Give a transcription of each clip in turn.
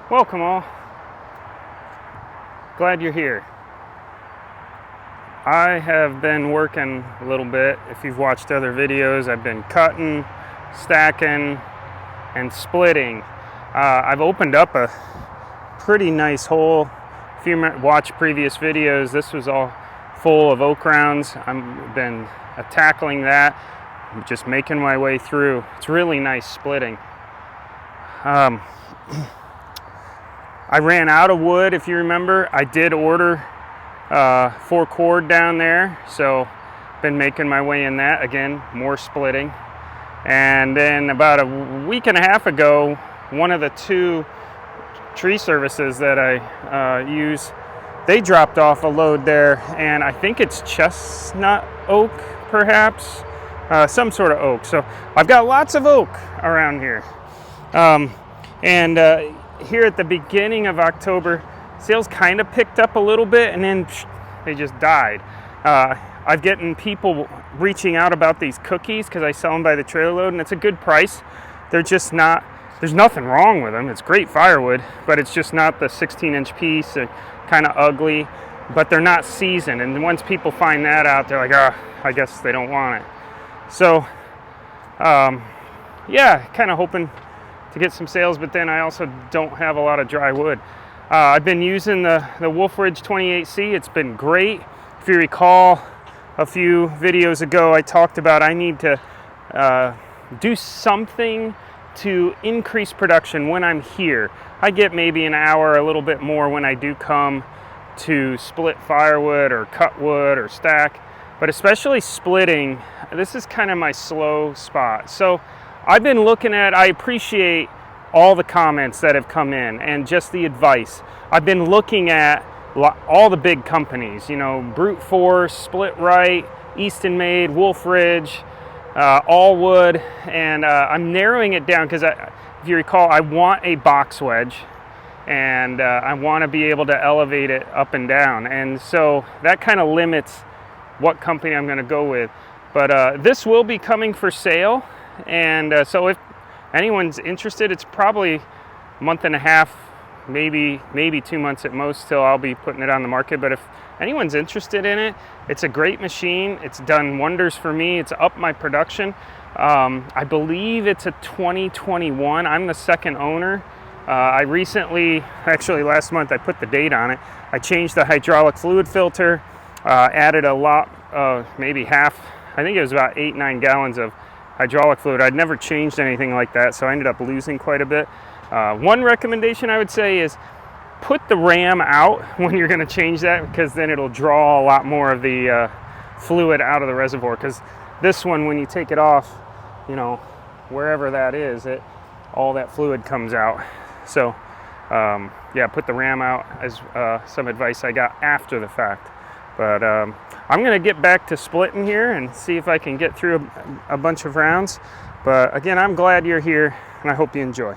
Welcome all. Glad you're here. I have been working a little bit. If you've watched other videos, I've been cutting, stacking, and splitting. I've opened up a pretty nice hole. If you watch previous videos, this was all full of oak rounds. I've been tackling that, just making my way through. It's really nice splitting. I ran out of wood, if you remember. I did order 4 cord down there, so been making my way in that. Again, more splitting. And then about a week and a half ago, one of the 2 tree services that I use, they dropped off a load there, and I think it's chestnut oak, perhaps, some sort of oak. So I've got lots of oak around here. Here at the beginning of October, sales kind of picked up a little bit, and then they just died. I've gotten people reaching out about these cookies because I sell them by the trailer load, and it's a good price. They're just not, there's nothing wrong with them. It's great firewood, but it's just not the 16-inch piece. They're kind of ugly, but they're not seasoned. And once people find that out, they're like, I guess they don't want it. So, yeah, kind of hoping to get some sales, but then I also don't have a lot of dry wood. I've been using the Wolfe Ridge 28C. It's been great. If you recall, a few videos ago I talked about I need to do something to increase production when I'm here. I get maybe an hour, a little bit more when I do come to split firewood or cut wood or stack, but especially splitting, this is kind of my slow spot. So I've been looking at, I appreciate all the comments that have come in and just the advice. I've been looking at all the big companies, you know, Brute Force, Split Right, Easton Made, Wolfe Ridge, All Wood, and I'm narrowing it down because if you recall, I want a box wedge, and I want to be able to elevate it up and down, and so that kind of limits what company I'm going to go with. But this will be coming for sale. And so if anyone's interested, it's probably a month and a half, maybe 2 months at most till I'll be putting it on the market. But if anyone's interested in it, it's a great machine. It's done wonders for me. It's upped my production. I believe it's a 2021. I'm the second owner. I recently, actually last month, I put the date on it. I changed the hydraulic fluid filter, added a lot, maybe half, I think it was about 8-9 gallons of hydraulic fluid. I'd never changed anything like that, so I ended up losing quite a bit. One recommendation I would say is put the ram out when you're going to change that, because then it'll draw a lot more of the fluid out of the reservoir, because this one, when you take it off, you know, wherever that is, all that fluid comes out. So yeah, put the ram out as some advice I got after the fact. But I'm going to get back to splitting here and see if I can get through a bunch of rounds. But again, I'm glad you're here, and I hope you enjoy.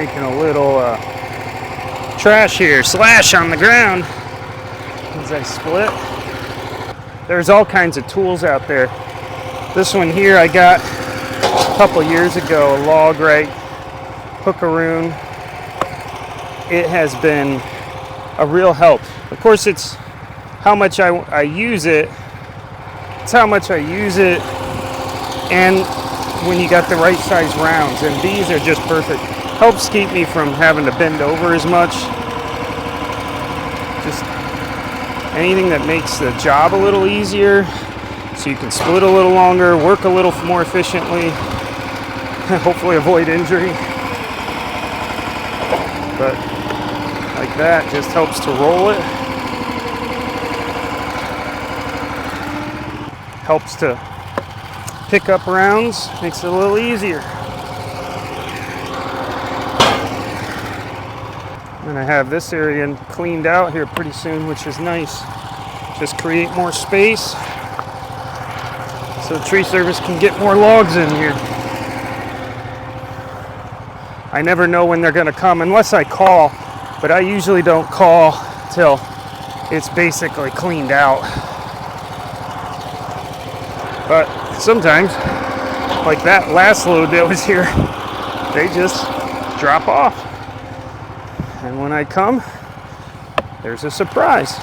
making a little trash here, slash on the ground as I split. There's all kinds of tools out there. This one here I got a couple years ago, a log right hookaroon. It has been a real help. Of course, it's how much I use it. It's how much I use it, and when you got the right size rounds, and these are just perfect. Helps keep me from having to bend over as much. Just anything that makes the job a little easier, so you can split a little longer, work a little more efficiently, hopefully avoid injury. But like that just helps to roll it. Helps to pick up rounds, makes it a little easier. And I have this area cleaned out here pretty soon, which is nice. Just create more space so the tree service can get more logs in here. I never know when they're gonna come unless I call, but I usually don't call till it's basically cleaned out. But sometimes, like that last load that was here, they just drop off. And when I come, there's a surprise.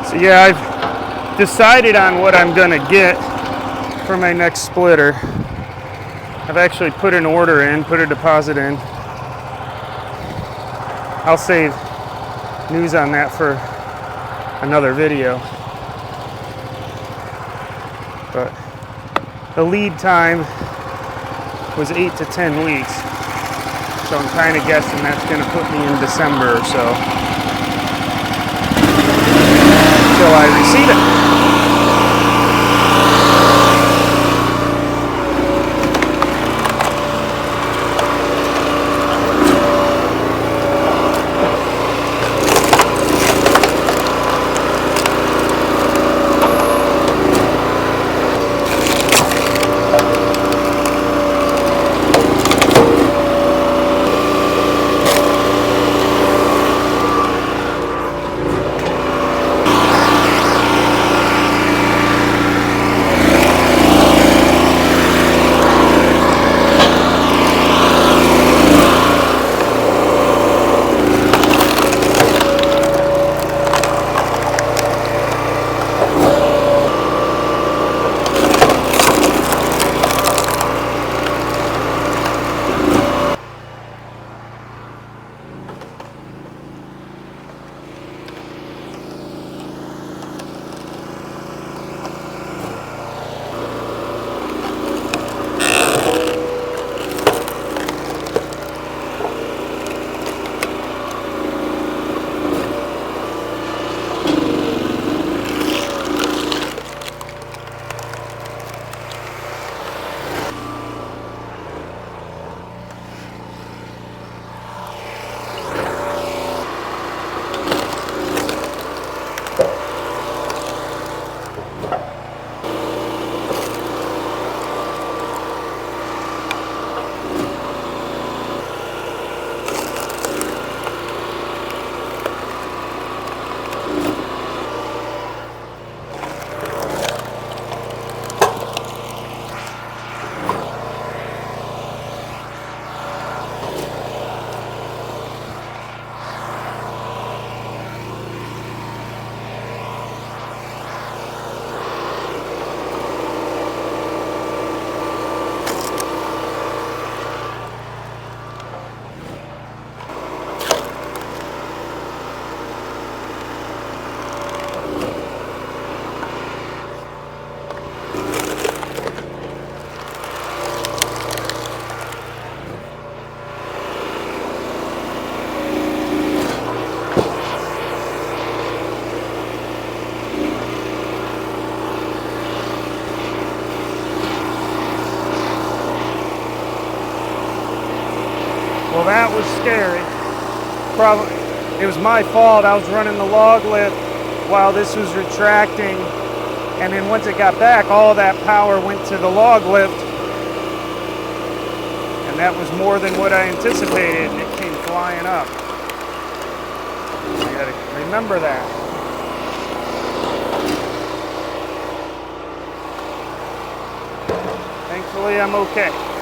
So yeah, I've decided on what I'm gonna get for my next splitter. I've actually put an order in, put a deposit in. I'll save news on that for another video. But the lead time was 8 to 10 weeks. So I'm kind of guessing that's going to put me in December or so until I receive it. Well, that was scary. Probably, it was my fault. I was running the log lift while this was retracting. And then once it got back, all that power went to the log lift. And that was more than what I anticipated, and it came flying up. You gotta remember that. Thankfully, I'm okay.